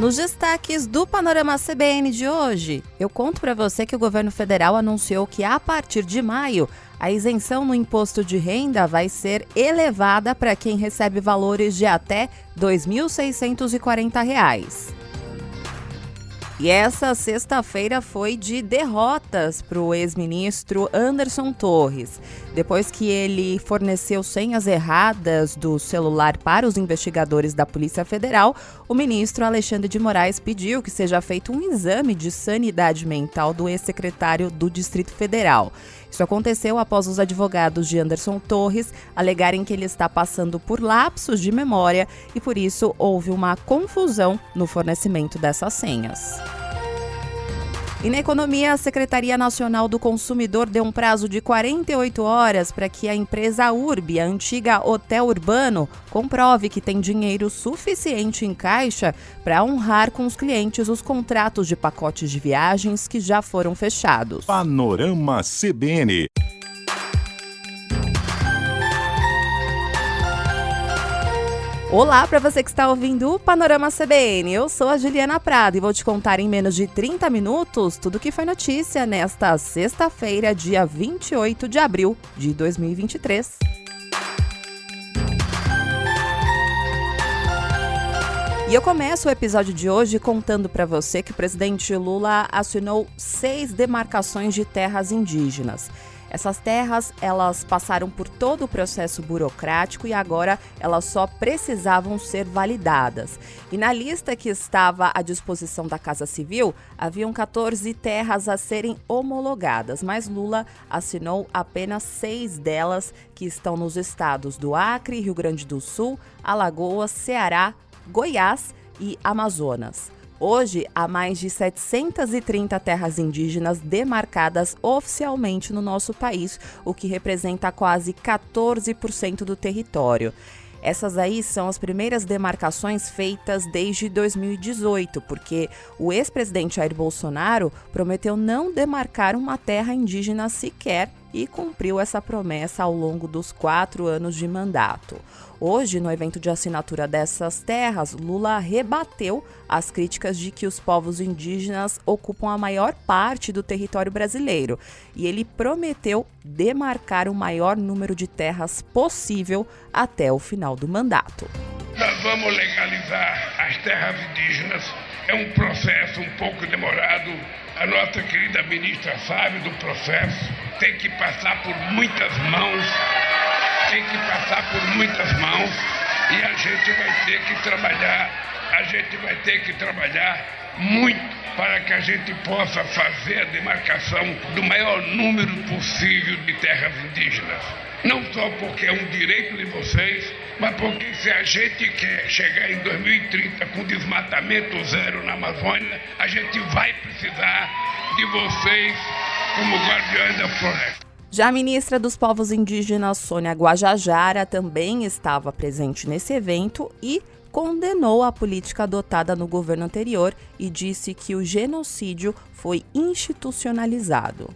Nos destaques do Panorama CBN de hoje, eu conto para você que o governo federal anunciou que a partir de maio, a isenção no imposto de renda vai ser elevada para quem recebe valores de até R$ 2.640. E essa sexta-feira foi de derrotas para o ex-ministro Anderson Torres. Depois que ele forneceu senhas erradas do celular para os investigadores da Polícia Federal, o ministro Alexandre de Moraes pediu que seja feito um exame de sanidade mental do ex-secretário do Distrito Federal. Isso aconteceu após os advogados de Anderson Torres alegarem que ele está passando por lapsos de memória e, por isso, houve uma confusão no fornecimento dessas senhas. E na economia, a Secretaria Nacional do Consumidor deu um prazo de 48 horas para que a empresa Urbi, a antiga Hotel Urbano, comprove que tem dinheiro suficiente em caixa para honrar com os clientes os contratos de pacotes de viagens que já foram fechados. Panorama CBN. Olá para você que está ouvindo o Panorama CBN, eu sou a Juliana Prado e vou te contar em menos de 30 minutos tudo o que foi notícia nesta sexta-feira, dia 28 de abril de 2023. E eu começo o episódio de hoje contando para você que o presidente Lula assinou 6 demarcações de terras indígenas. Essas terras, elas passaram por todo o processo burocrático e agora elas só precisavam ser validadas. E na lista que estava à disposição da Casa Civil, haviam 14 terras a serem homologadas, mas Lula assinou apenas 6 delas, que estão nos estados do Acre, Rio Grande do Sul, Alagoas, Ceará, Goiás e Amazonas. Hoje, há mais de 730 terras indígenas demarcadas oficialmente no nosso país, o que representa quase 14% do território. Essas aí são as primeiras demarcações feitas desde 2018, porque o ex-presidente Jair Bolsonaro prometeu não demarcar uma terra indígena sequer e cumpriu essa promessa ao longo dos 4 anos de mandato. Hoje, no evento de assinatura dessas terras, Lula rebateu as críticas de que os povos indígenas ocupam a maior parte do território brasileiro e ele prometeu demarcar o maior número de terras possível até o final do mandato. Nós vamos legalizar as terras indígenas. É um processo um pouco demorado. A nossa querida ministra sabe do processo. Tem que passar por muitas mãos. E a gente vai ter que trabalhar muito para que a gente possa fazer a demarcação do maior número possível de terras indígenas. Não só porque é um direito de vocês, mas porque se a gente quer chegar em 2030 com desmatamento zero na Amazônia, a gente vai precisar de vocês como guardiões da floresta. Já a ministra dos Povos Indígenas, Sônia Guajajara, também estava presente nesse evento e condenou a política adotada no governo anterior e disse que o genocídio foi institucionalizado.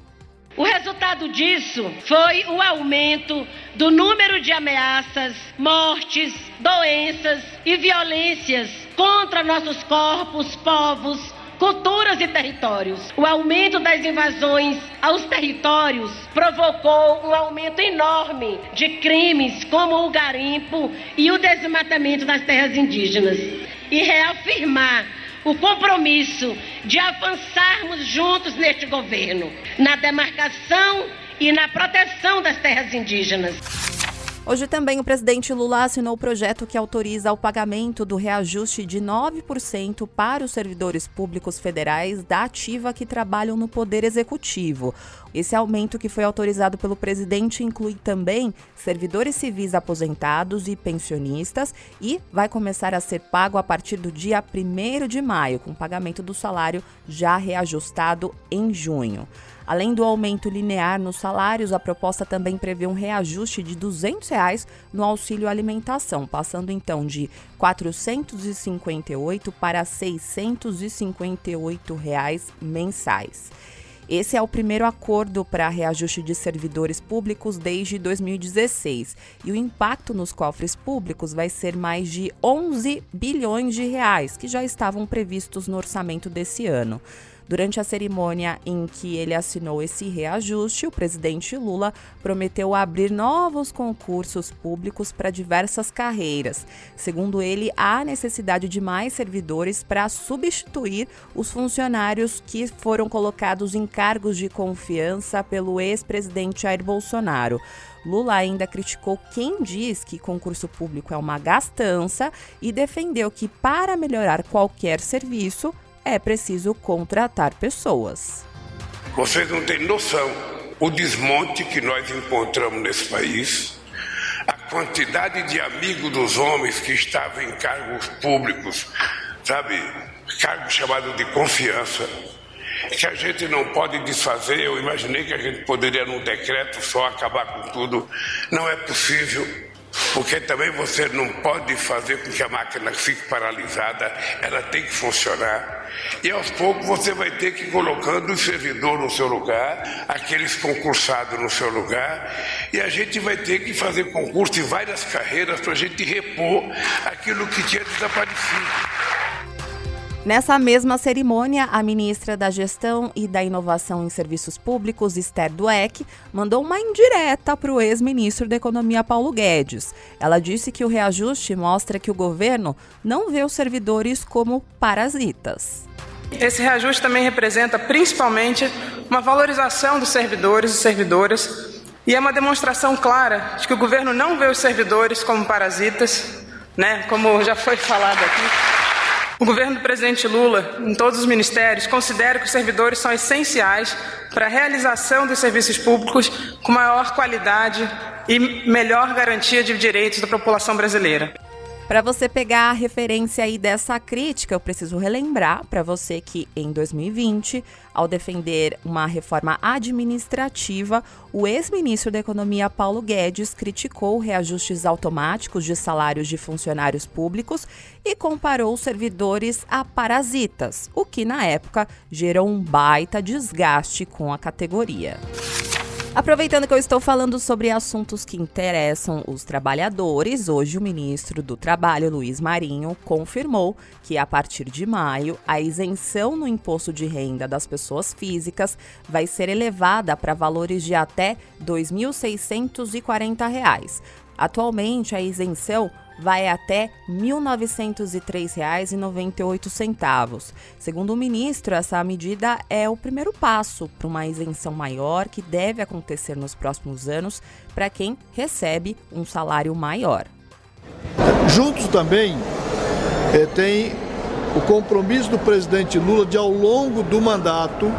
O resultado disso foi o aumento do número de ameaças, mortes, doenças e violências contra nossos corpos, povos, culturas e territórios. O aumento das invasões aos territórios provocou um aumento enorme de crimes como o garimpo e o desmatamento das terras indígenas. E reafirmar o compromisso de avançarmos juntos neste governo, na demarcação e na proteção das terras indígenas. Hoje também o presidente Lula assinou o projeto que autoriza o pagamento do reajuste de 9% para os servidores públicos federais da ativa que trabalham no Poder Executivo. Esse aumento que foi autorizado pelo presidente inclui também servidores civis aposentados e pensionistas e vai começar a ser pago a partir do dia 1º de maio, com pagamento do salário já reajustado em junho. Além do aumento linear nos salários, a proposta também prevê um reajuste de R$ 200 no auxílio alimentação, passando então de R$ 458 para R$ 658 mensais. Esse é o primeiro acordo para reajuste de servidores públicos desde 2016 e o impacto nos cofres públicos vai ser mais de 11 bilhões de reais, que já estavam previstos no orçamento desse ano. Durante a cerimônia em que ele assinou esse reajuste, o presidente Lula prometeu abrir novos concursos públicos para diversas carreiras. Segundo ele, há necessidade de mais servidores para substituir os funcionários que foram colocados em cargos de confiança pelo ex-presidente Jair Bolsonaro. Lula ainda criticou quem diz que concurso público é uma gastança e defendeu que, para melhorar qualquer serviço, é preciso contratar pessoas. Vocês não têm noção o desmonte que nós encontramos nesse país, a quantidade de amigos dos homens que estavam em cargos públicos, sabe, cargos chamados de confiança, que a gente não pode desfazer. Eu imaginei que a gente poderia, num decreto só, acabar com tudo. Não é possível. Porque também você não pode fazer com que a máquina fique paralisada, ela tem que funcionar. E aos poucos você vai ter que ir colocando o servidor no seu lugar, aqueles concursados no seu lugar, e a gente vai ter que fazer concurso em várias carreiras para a gente repor aquilo que tinha desaparecido. Nessa mesma cerimônia, a ministra da Gestão e da Inovação em Serviços Públicos, Esther Dweck, mandou uma indireta para o ex-ministro da Economia, Paulo Guedes. Ela disse que o reajuste mostra que o governo não vê os servidores como parasitas. Esse reajuste também representa principalmente uma valorização dos servidores e servidoras e é uma demonstração clara de que o governo não vê os servidores como parasitas, como já foi falado aqui. O governo do presidente Lula, em todos os ministérios, considera que os servidores são essenciais para a realização dos serviços públicos com maior qualidade e melhor garantia de direitos da população brasileira. Para você pegar a referência aí dessa crítica, eu preciso relembrar para você que em 2020, ao defender uma reforma administrativa, o ex-ministro da Economia, Paulo Guedes, criticou reajustes automáticos de salários de funcionários públicos e comparou os servidores a parasitas, o que na época gerou um baita desgaste com a categoria. Aproveitando que eu estou falando sobre assuntos que interessam os trabalhadores, hoje o ministro do Trabalho, Luiz Marinho, confirmou que a partir de maio a isenção no imposto de renda das pessoas físicas vai ser elevada para valores de até R$ 2.640. Atualmente, a isenção vai até R$ 1.903,98. Segundo o ministro, essa medida é o primeiro passo para uma isenção maior que deve acontecer nos próximos anos para quem recebe um salário maior. Juntos também tem o compromisso do presidente Lula de, ao longo do mandato,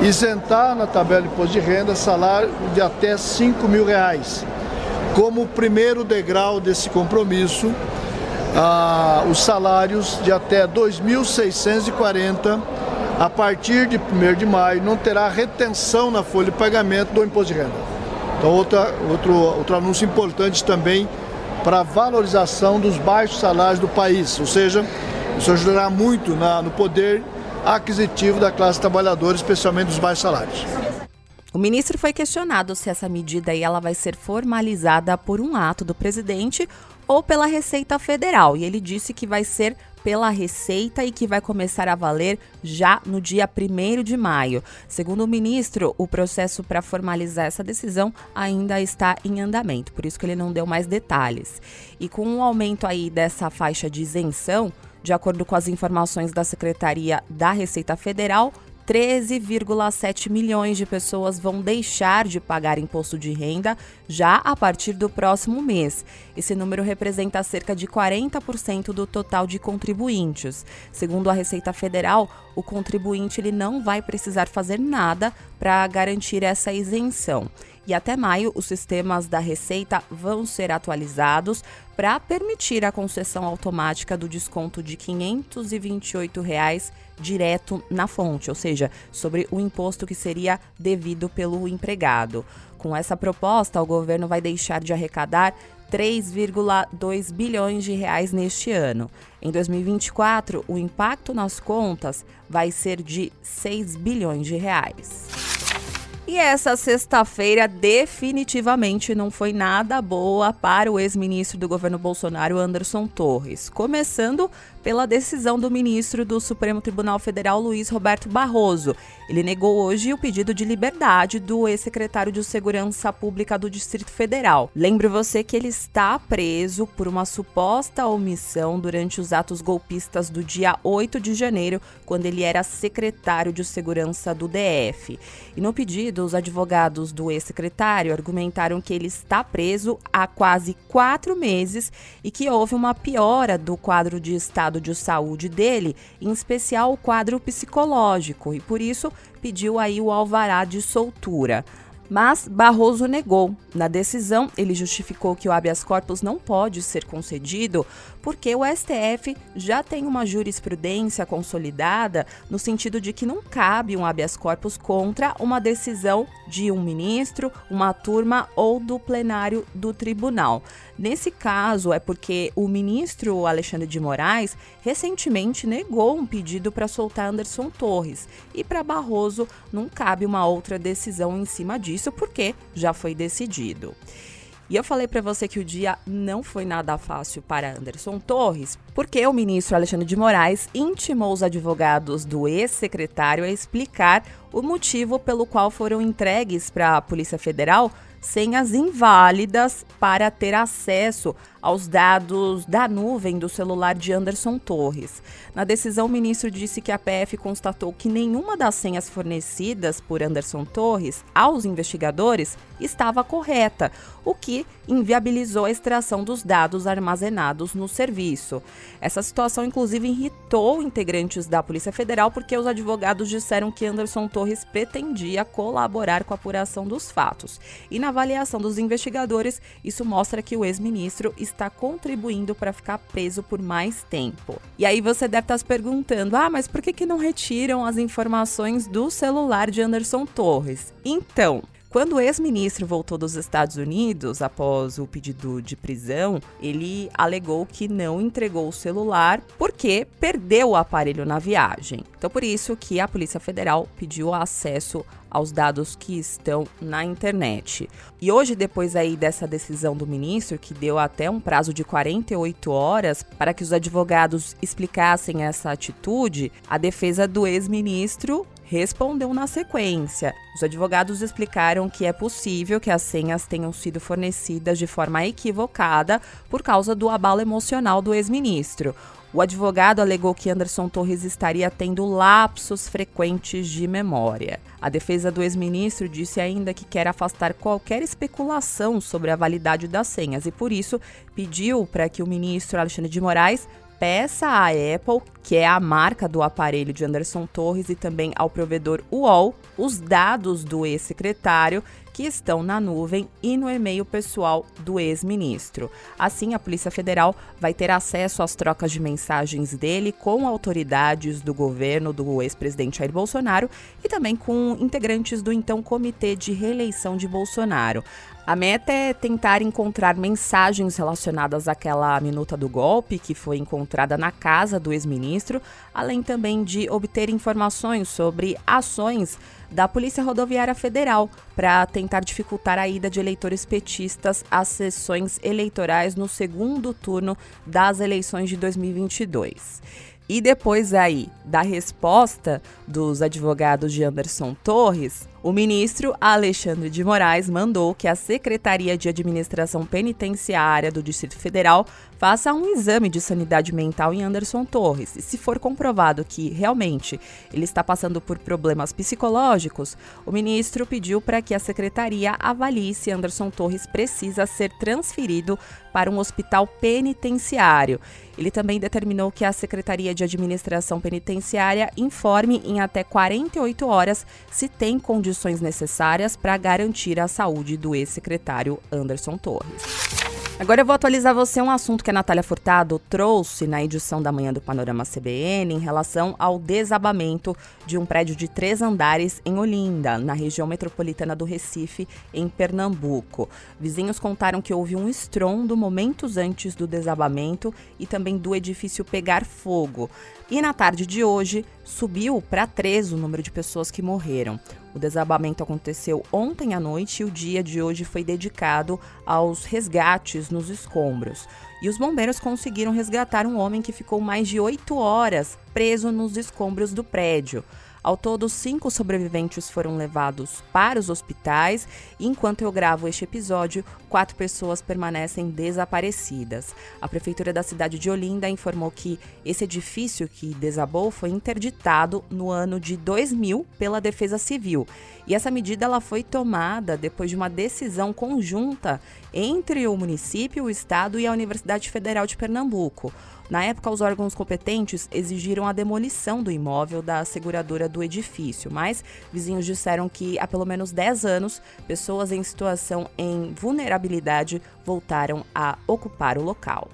isentar na tabela de imposto de renda salário de até R$ 5.000. Como primeiro degrau desse compromisso, os salários de até R$ 2.640, a partir de 1º de maio, não terá retenção na folha de pagamento do imposto de renda. Então, outro anúncio importante também para a valorização dos baixos salários do país, ou seja, isso ajudará muito no poder aquisitivo da classe trabalhadora, especialmente dos baixos salários. O ministro foi questionado se essa medida aí ela vai ser formalizada por um ato do presidente ou pela Receita Federal. E ele disse que vai ser pela Receita e que vai começar a valer já no dia 1º de maio. Segundo o ministro, o processo para formalizar essa decisão ainda está em andamento, por isso que ele não deu mais detalhes. E com o aumento aí dessa faixa de isenção, de acordo com as informações da Secretaria da Receita Federal, 13,7 milhões de pessoas vão deixar de pagar imposto de renda já a partir do próximo mês. Esse número representa cerca de 40% do total de contribuintes. Segundo a Receita Federal, o contribuinte ele não vai precisar fazer nada para garantir essa isenção. E até maio, os sistemas da Receita vão ser atualizados para permitir a concessão automática do desconto de R$ 528 direto na fonte, ou seja, sobre o imposto que seria devido pelo empregado. Com essa proposta, o governo vai deixar de arrecadar 3,2 bilhões de reais neste ano. Em 2024, o impacto nas contas vai ser de 6 bilhões de reais. E essa sexta-feira definitivamente não foi nada boa para o ex-ministro do governo Bolsonaro, Anderson Torres. Começando pela decisão do ministro do Supremo Tribunal Federal, Luiz Roberto Barroso. Ele negou hoje o pedido de liberdade do ex-secretário de Segurança Pública do Distrito Federal. Lembre você que ele está preso por uma suposta omissão durante os atos golpistas do dia 8 de janeiro, quando ele era secretário de Segurança do DF. E no pedido, os advogados do ex-secretário argumentaram que ele está preso há quase 4 meses e que houve uma piora do quadro de estado de saúde dele, em especial o quadro psicológico, e por isso pediu aí o alvará de soltura. Mas Barroso negou. Na decisão, ele justificou que o habeas corpus não pode ser concedido porque o STF já tem uma jurisprudência consolidada no sentido de que não cabe um habeas corpus contra uma decisão de um ministro, uma turma ou do plenário do tribunal. Nesse caso, é porque o ministro Alexandre de Moraes recentemente negou um pedido para soltar Anderson Torres e para Barroso não cabe uma outra decisão em cima disso porque já foi decidido. E eu falei para você que o dia não foi nada fácil para Anderson Torres, porque o ministro Alexandre de Moraes intimou os advogados do ex-secretário a explicar o motivo pelo qual foram entregues para a Polícia Federal senhas inválidas para ter acesso aos dados da nuvem do celular de Anderson Torres. Na decisão, o ministro disse que a PF constatou que nenhuma das senhas fornecidas por Anderson Torres aos investigadores estava correta, o que inviabilizou a extração dos dados armazenados no serviço. Essa situação, inclusive, irritou integrantes da Polícia Federal porque os advogados disseram que Anderson Torres pretendia colaborar com a apuração dos fatos. E na avaliação dos investigadores, isso mostra que o ex-ministro está contribuindo para ficar preso por mais tempo. E aí você deve estar se perguntando, mas por que não retiram as informações do celular de Anderson Torres? Então, quando o ex-ministro voltou dos Estados Unidos, após o pedido de prisão, ele alegou que não entregou o celular porque perdeu o aparelho na viagem. Então, por isso que a Polícia Federal pediu acesso aos dados que estão na internet. E hoje, depois aí dessa decisão do ministro, que deu até um prazo de 48 horas para que os advogados explicassem essa atitude, a defesa do ex-ministro respondeu na sequência. Os advogados explicaram que é possível que as senhas tenham sido fornecidas de forma equivocada por causa do abalo emocional do ex-ministro. O advogado alegou que Anderson Torres estaria tendo lapsos frequentes de memória. A defesa do ex-ministro disse ainda que quer afastar qualquer especulação sobre a validade das senhas e, por isso, pediu para que o ministro Alexandre de Moraes peça à Apple, que é a marca do aparelho de Anderson Torres, e também ao provedor UOL, os dados do ex-secretário que estão na nuvem e no e-mail pessoal do ex-ministro. Assim, a Polícia Federal vai ter acesso às trocas de mensagens dele com autoridades do governo do ex-presidente Jair Bolsonaro e também com integrantes do então Comitê de Reeleição de Bolsonaro. A meta é tentar encontrar mensagens relacionadas àquela minuta do golpe que foi encontrada na casa do ex-ministro, além também de obter informações sobre ações da Polícia Rodoviária Federal para tentar dificultar a ida de eleitores petistas às sessões eleitorais no segundo turno das eleições de 2022. E depois aí da resposta dos advogados de Anderson Torres, o ministro Alexandre de Moraes mandou que a Secretaria de Administração Penitenciária do Distrito Federal faça um exame de sanidade mental em Anderson Torres. E se for comprovado que realmente ele está passando por problemas psicológicos, o ministro pediu para que a secretaria avalie se Anderson Torres precisa ser transferido para um hospital penitenciário. Ele também determinou que a Secretaria de Administração Penitenciária informe em até 48 horas se tem condições necessárias para garantir a saúde do ex-secretário Anderson Torres. Agora eu vou atualizar você um assunto que a Natália Furtado trouxe na edição da manhã do Panorama CBN em relação ao desabamento de um prédio de 3 andares em Olinda, na região metropolitana do Recife, em Pernambuco. Vizinhos contaram que houve um estrondo momentos antes do desabamento e também do edifício pegar fogo. E na tarde de hoje, subiu para 3 o número de pessoas que morreram. O desabamento aconteceu ontem à noite e o dia de hoje foi dedicado aos resgates nos escombros. E os bombeiros conseguiram resgatar um homem que ficou mais de 8 horas preso nos escombros do prédio. Ao todo, 5 sobreviventes foram levados para os hospitais e, enquanto eu gravo este episódio, 4 pessoas permanecem desaparecidas. A Prefeitura da cidade de Olinda informou que esse edifício que desabou foi interditado no ano de 2000 pela Defesa Civil. E essa medida ela foi tomada depois de uma decisão conjunta entre o município, o estado e a Universidade Federal de Pernambuco. Na época, os órgãos competentes exigiram a demolição do imóvel da seguradora do edifício, mas vizinhos disseram que há pelo menos 10 anos, pessoas em situação em vulnerabilidade voltaram a ocupar o local.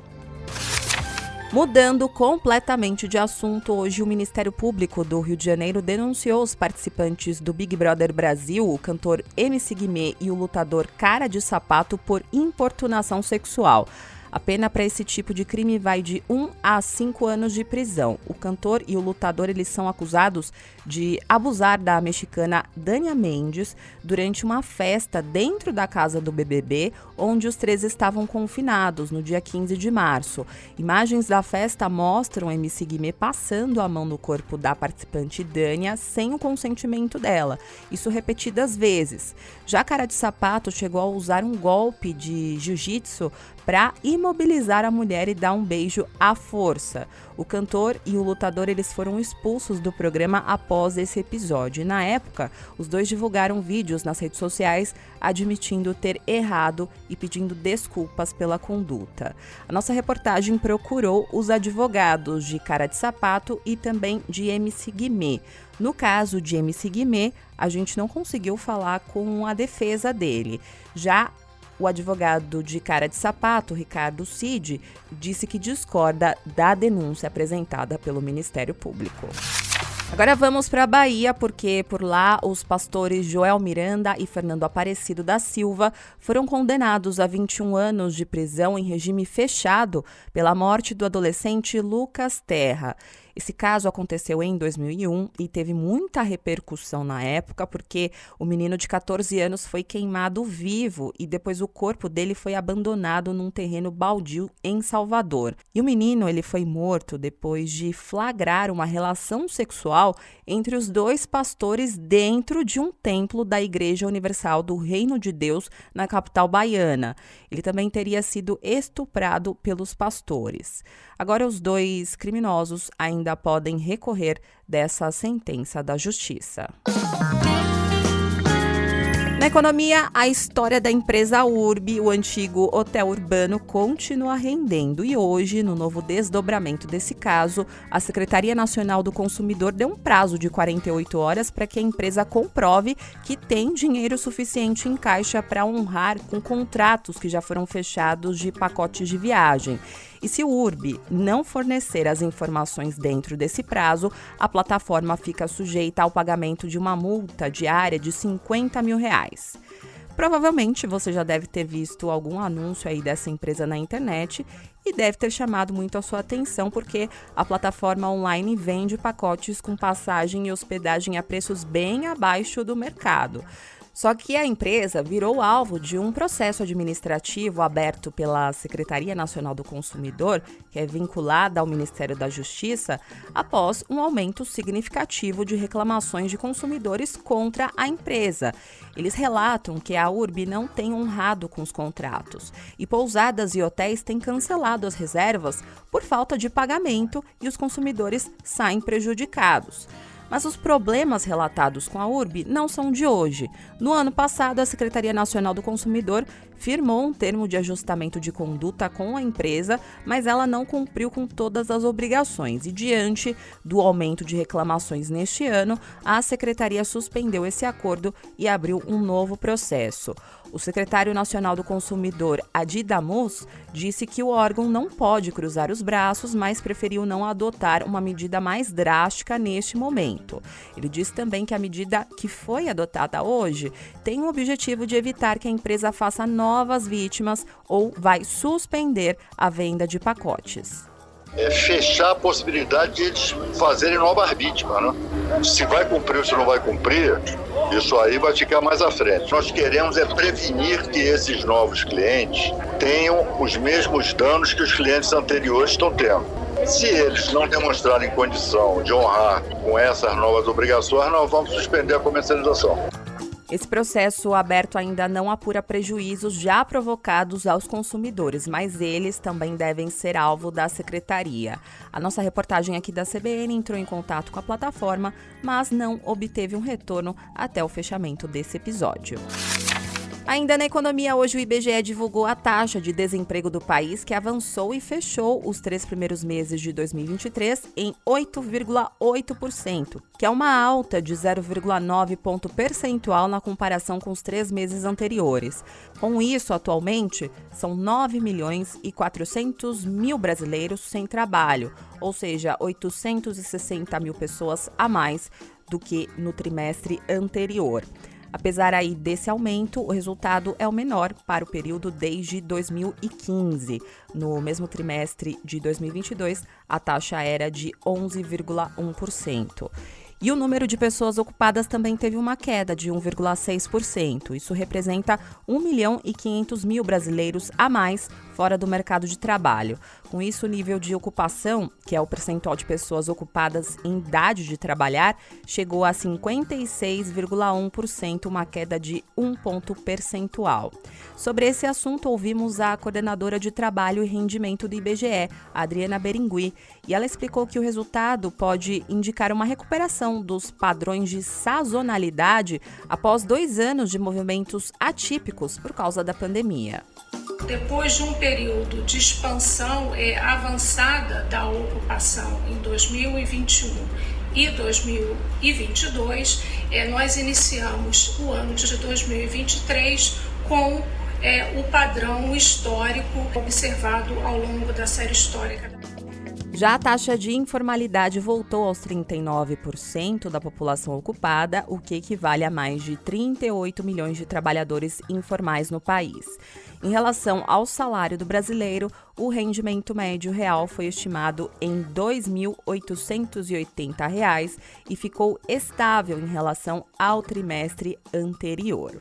Mudando completamente de assunto, hoje o Ministério Público do Rio de Janeiro denunciou os participantes do Big Brother Brasil, o cantor MC Guimê e o lutador Cara de Sapato, por importunação sexual. A pena para esse tipo de crime vai de 1 a 5 anos de prisão. O cantor e o lutador eles são acusados de abusar da mexicana Dania Mendes durante uma festa dentro da casa do BBB, onde os 3 estavam confinados no dia 15 de março. Imagens da festa mostram MC Guimê passando a mão no corpo da participante Dania sem o consentimento dela, isso repetidas vezes. Já Cara de Sapato chegou a usar um golpe de jiu-jitsu para imobilizar a mulher e dar um beijo à força. O cantor e o lutador eles foram expulsos do programa após esse episódio. E, na época, os dois divulgaram vídeos nas redes sociais admitindo ter errado e pedindo desculpas pela conduta. A nossa reportagem procurou os advogados de Cara de Sapato e também de MC Guimê. No caso de MC Guimê, a gente não conseguiu falar com a defesa dele. Já o advogado de Cara de Sapato, Ricardo Cid, disse que discorda da denúncia apresentada pelo Ministério Público. Agora vamos para a Bahia, porque por lá os pastores Joel Miranda e Fernando Aparecido da Silva foram condenados a 21 anos de prisão em regime fechado pela morte do adolescente Lucas Terra. Esse caso aconteceu em 2001 e teve muita repercussão na época, porque o menino de 14 anos foi queimado vivo e depois o corpo dele foi abandonado num terreno baldio em Salvador. E o menino ele foi morto depois de flagrar uma relação sexual entre os 2 pastores dentro de um templo da Igreja Universal do Reino de Deus na capital baiana. Ele também teria sido estuprado pelos pastores. Agora os 2 criminosos ainda podem recorrer dessa sentença da Justiça. Na economia, a história da empresa Urbi, o antigo hotel urbano, continua rendendo. E hoje, no novo desdobramento desse caso, a Secretaria Nacional do Consumidor deu um prazo de 48 horas para que a empresa comprove que tem dinheiro suficiente em caixa para honrar com contratos que já foram fechados de pacotes de viagem. E se o Urbi não fornecer as informações dentro desse prazo, a plataforma fica sujeita ao pagamento de uma multa diária de R$50 mil. Provavelmente você já deve ter visto algum anúncio aí dessa empresa na internet e deve ter chamado muito a sua atenção, porque a plataforma online vende pacotes com passagem e hospedagem a preços bem abaixo do mercado. Só que a empresa virou alvo de um processo administrativo aberto pela Secretaria Nacional do Consumidor, que é vinculada ao Ministério da Justiça, após um aumento significativo de reclamações de consumidores contra a empresa. Eles relatam que a Urbi não tem honrado com os contratos e pousadas e hotéis têm cancelado as reservas por falta de pagamento e os consumidores saem prejudicados. Mas os problemas relatados com a Urbi não são de hoje. No ano passado, a Secretaria Nacional do Consumidor firmou um termo de ajustamento de conduta com a empresa, mas ela não cumpriu com todas as obrigações. E diante do aumento de reclamações neste ano, a Secretaria suspendeu esse acordo e abriu um novo processo. O secretário nacional do consumidor, Adi Damus, disse que o órgão não pode cruzar os braços, mas preferiu não adotar uma medida mais drástica neste momento. Ele disse também que a medida que foi adotada hoje tem o objetivo de evitar que a empresa faça novas vítimas ou vai suspender a venda de pacotes. Fechar a possibilidade de eles fazerem novas vítimas, né? Se vai cumprir ou se não vai cumprir, isso aí vai ficar mais à frente. Nós queremos prevenir que esses novos clientes tenham os mesmos danos que os clientes anteriores estão tendo. Se eles não demonstrarem condição de honrar com essas novas obrigações, nós vamos suspender a comercialização. Esse processo aberto ainda não apura prejuízos já provocados aos consumidores, mas eles também devem ser alvo da secretaria. A nossa reportagem aqui da CBN entrou em contato com a plataforma, mas não obteve um retorno até o fechamento desse episódio. Ainda na economia, hoje o IBGE divulgou a taxa de desemprego do país, que avançou e fechou os 3 primeiros meses de 2023 em 8,8%, que é uma alta de 0,9 ponto percentual na comparação com os 3 meses anteriores. Com isso, atualmente, são 9.400.000 brasileiros sem trabalho, ou seja, 860 mil pessoas a mais do que no trimestre anterior. Apesar aí desse aumento, o resultado é o menor para o período desde 2015. No mesmo trimestre de 2022, a taxa era de 11,1%. E o número de pessoas ocupadas também teve uma queda de 1,6%. Isso representa 1.500.000 brasileiros a mais fora do mercado de trabalho. Com isso, o nível de ocupação, que é o percentual de pessoas ocupadas em idade de trabalhar, chegou a 56,1%, uma queda de 1 ponto percentual. Sobre esse assunto, ouvimos a coordenadora de trabalho e rendimento do IBGE, Adriana Berengui, e ela explicou que o resultado pode indicar uma recuperação dos padrões de sazonalidade após 2 anos de movimentos atípicos por causa da pandemia. Depois de um período de expansão avançada da ocupação em 2021 e 2022, nós iniciamos o ano de 2023 com o padrão histórico observado ao longo da série histórica. Já a taxa de informalidade voltou aos 39% da população ocupada, o que equivale a mais de 38 milhões de trabalhadores informais no país. Em relação ao salário do brasileiro, o rendimento médio real foi estimado em R$ 2.880 e ficou estável em relação ao trimestre anterior.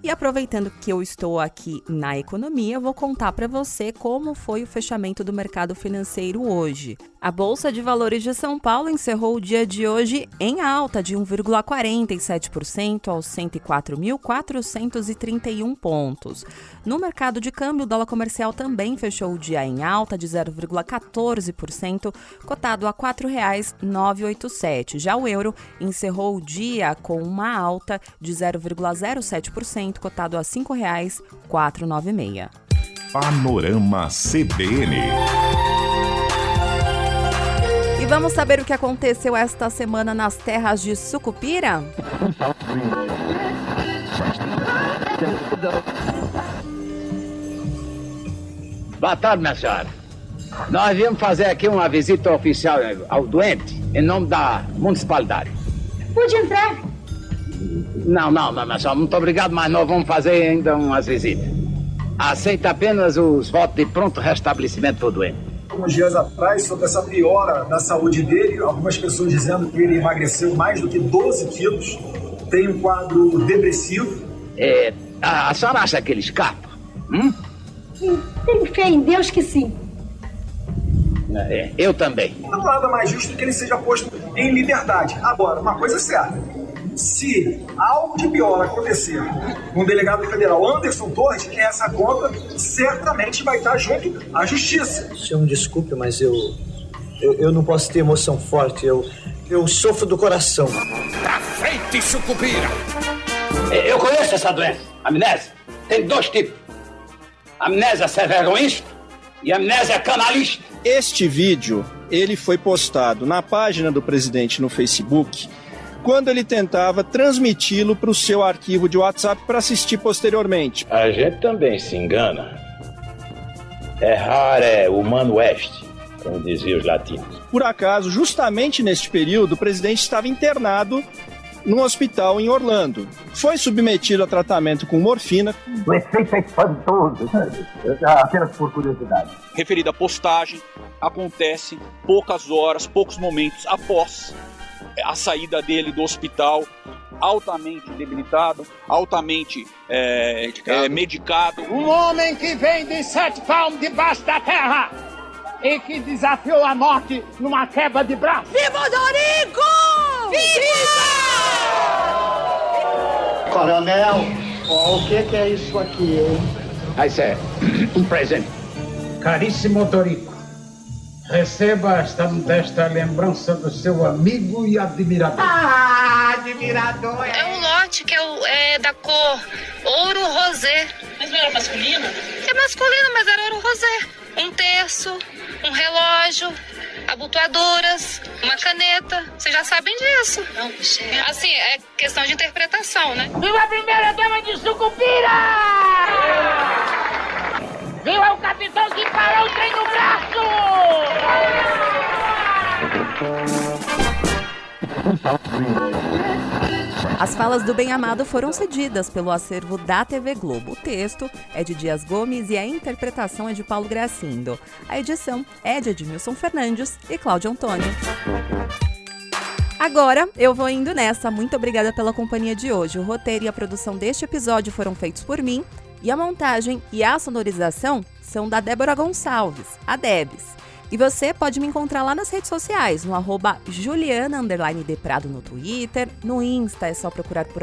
E aproveitando que eu estou aqui na economia, eu vou contar para você como foi o fechamento do mercado financeiro hoje. A Bolsa de Valores de São Paulo encerrou o dia de hoje em alta de 1,47% aos 104.431 pontos. No mercado de câmbio, o dólar comercial também fechou o dia em alta de 0,14%, cotado a R$ 4,987. Já o euro encerrou o dia com uma alta de 0,07%, cotado a R$ 5,496. Panorama CBN. E vamos saber o que aconteceu esta semana nas terras de Sucupira? Boa tarde, minha senhora. Nós viemos fazer aqui uma visita oficial ao doente, em nome da municipalidade. Pode entrar. Não, minha senhora, muito obrigado, mas nós vamos fazer ainda umas visitas. Aceita apenas os votos de pronto restabelecimento do doente. Alguns dias atrás, sobre essa piora da saúde dele, algumas pessoas dizendo que ele emagreceu mais do que 12 quilos, tem um quadro depressivo. A senhora acha que ele escapa? Tenho fé em Deus que sim. Eu também. Não há nada mais justo que ele seja posto em liberdade. Agora, uma coisa é certa. Se algo de pior acontecer com o delegado federal Anderson Torres, essa conta certamente vai estar junto à justiça. Senhor, me desculpe, mas eu não posso ter emoção forte. Eu sofro do coração. Pra frente, Sucupira! Eu conheço essa doença, amnésia. Tem 2 tipos. Amnésia severoísta e amnésia canalista. Este vídeo, ele foi postado na página do presidente no Facebook, quando ele tentava transmiti-lo para o seu arquivo de WhatsApp para assistir posteriormente. A gente também se engana. Errar é humano est, como diziam os latinos. Por acaso, justamente neste período, o presidente estava internado num hospital em Orlando. Foi submetido a tratamento com morfina. O efeito é espantoso, apenas por curiosidade. Referida postagem acontece poucas horas, poucos momentos após a saída dele do hospital, altamente debilitado, altamente medicado. Um homem que vem de 7 palmos debaixo da terra e que desafiou a morte numa quebra de braço. Viva o Dorico! Viva! Coronel, o que é isso aqui, hein? Isso é um presente. Caríssimo Dorico, receba esta modesta lembrança do seu amigo e admirador. Admirador! É um lote que é da cor ouro rosé. Mas não era masculino? É masculino, mas era ouro rosé. Um terço, um relógio, abotoaduras, uma caneta. Vocês já sabem disso. Não, Michelle. Assim, é questão de interpretação, né? Viva a primeira dama de Sucupira! Viva o capitão que parou o trem no braço! As falas do bem-amado foram cedidas pelo acervo da TV Globo. O texto é de Dias Gomes e a interpretação é de Paulo Gracindo. A edição é de Edmilson Fernandes e Cláudio Antônio. Agora eu vou indo nessa. Muito obrigada pela companhia de hoje. O roteiro e a produção deste episódio foram feitos por mim e a montagem e a sonorização são da Débora Gonçalves, a Debs. E você pode me encontrar lá nas redes sociais, no @Juliana_Deprado no Twitter, no Insta é só procurar por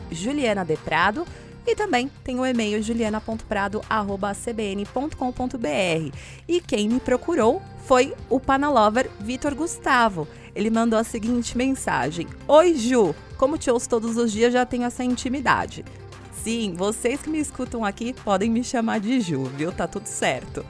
@JulianaDeprado e também tem o e-mail juliana.prado@cbn.com.br. E quem me procurou foi o Panalover Vitor Gustavo. Ele mandou a seguinte mensagem: Oi Ju, como te ouço todos os dias já tenho essa intimidade. Sim, vocês que me escutam aqui podem me chamar de Ju, viu? Tá tudo certo.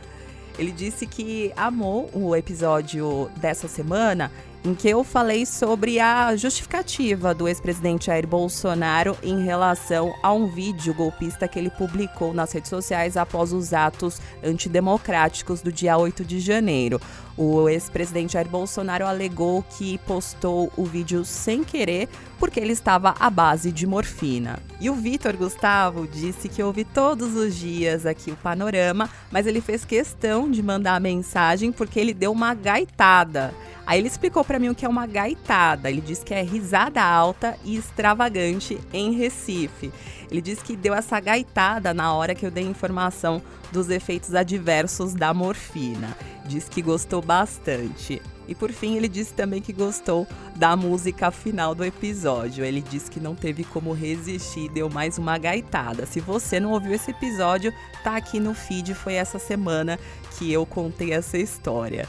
Ele disse que amou o episódio dessa semana em que eu falei sobre a justificativa do ex-presidente Jair Bolsonaro em relação a um vídeo golpista que ele publicou nas redes sociais após os atos antidemocráticos do dia 8 de janeiro. O ex-presidente Jair Bolsonaro alegou que postou o vídeo sem querer porque ele estava à base de morfina. E o Vitor Gustavo disse que ouve todos os dias aqui o Panorama, mas ele fez questão de mandar a mensagem porque ele deu uma gaitada. Aí ele explicou para mim o que é uma gaitada. Ele disse que é risada alta e extravagante em Recife. Ele disse que deu essa gaitada na hora que eu dei informação dos efeitos adversos da morfina. Diz que gostou bastante. E por fim, ele disse também que gostou da música final do episódio. Ele disse que não teve como resistir e deu mais uma gaitada. Se você não ouviu esse episódio, tá aqui no feed. Foi essa semana que eu contei essa história.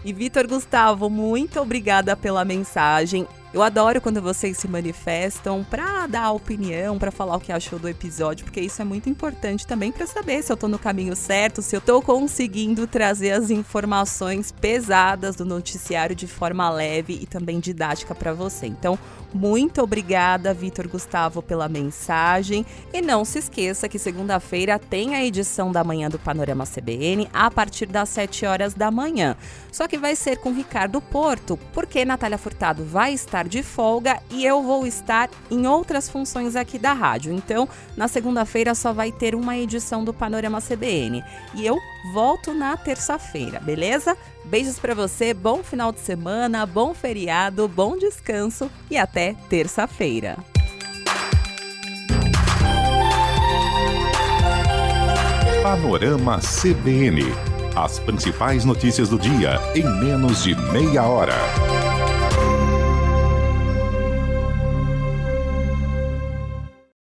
E Vitor Gustavo, muito obrigada pela mensagem. Eu adoro quando vocês se manifestam para dar a opinião, para falar o que achou do episódio, porque isso é muito importante também para saber se eu tô no caminho certo, se eu tô conseguindo trazer as informações pesadas do noticiário de forma leve e também didática para você. Então, muito obrigada, Vitor Gustavo, pela mensagem. E não se esqueça que segunda-feira tem a edição da manhã do Panorama CBN a partir das 7 horas da manhã. Só que vai ser com Ricardo Porto, porque Natália Furtado vai estar de folga e eu vou estar em outras funções aqui da rádio. Então, na segunda-feira só vai ter uma edição do Panorama CBN. E eu volto na terça-feira, beleza? Beijos pra você, bom final de semana, bom feriado, bom descanso e até terça-feira. Panorama CBN. As principais notícias do dia em menos de meia hora.